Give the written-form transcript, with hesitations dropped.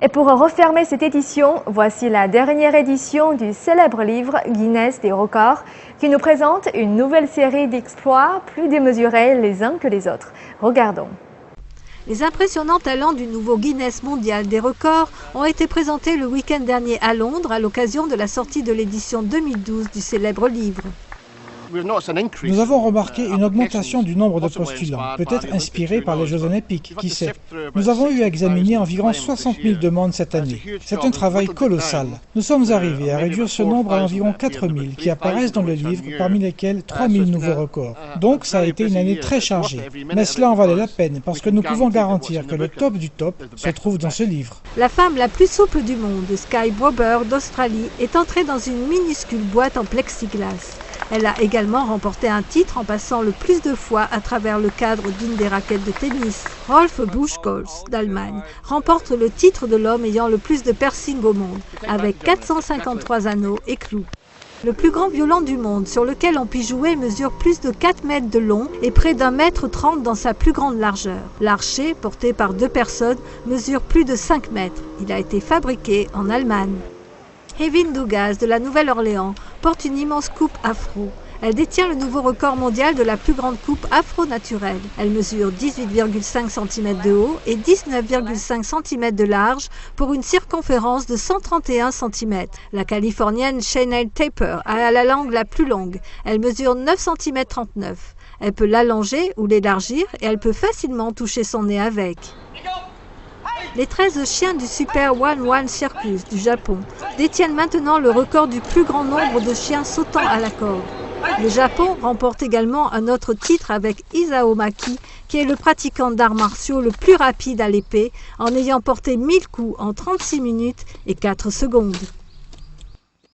Et pour refermer cette édition, voici la dernière édition du célèbre livre Guinness des records qui nous présente une nouvelle série d'exploits plus démesurés les uns que les autres. Regardons. Les impressionnants talents du nouveau Guinness mondial des records ont été présentés le week-end dernier à Londres à l'occasion de la sortie de l'édition 2012 du célèbre livre. Nous avons remarqué une augmentation du nombre de postulants, peut-être inspirée par les Jeux Olympiques, qui sait. Nous avons eu à examiner environ 60 000 demandes cette année. C'est un travail colossal. Nous sommes arrivés à réduire ce nombre à environ 4 000 qui apparaissent dans le livre, parmi lesquels 3 000 nouveaux records. Donc ça a été une année très chargée. Mais cela en valait la peine, parce que nous pouvons garantir que le top du top se trouve dans ce livre. La femme la plus souple du monde, Sky Bobber d'Australie, est entrée dans une minuscule boîte en plexiglas. Elle a également remporté un titre en passant le plus de fois à travers le cadre d'une des raquettes de tennis. Rolf Buchholz d'Allemagne remporte le titre de l'homme ayant le plus de piercings au monde, avec 453 anneaux et clous. Le plus grand violon du monde sur lequel on peut jouer mesure plus de 4 mètres de long et près d'1,30 m dans sa plus grande largeur. L'archet, porté par 2 personnes, mesure plus de 5 mètres. Il a été fabriqué en Allemagne. Evin Dougaz de la Nouvelle-Orléans porte une immense coupe afro. Elle détient le nouveau record mondial de la plus grande coupe afro-naturelle. Elle mesure 18,5 cm de haut et 19,5 cm de large pour une circonférence de 131 cm. La Californienne Chanel Taper a la langue la plus longue. Elle mesure 9 cm 39. Elle peut l'allonger ou l'élargir et elle peut facilement toucher son nez avec. Les 13 chiens du Super One Circus du Japon détiennent maintenant le record du plus grand nombre de chiens sautant à la corde. Le Japon remporte également un autre titre avec Isao Maki, qui est le pratiquant d'arts martiaux le plus rapide à l'épée, en ayant porté 1000 coups en 36 minutes et 4 secondes.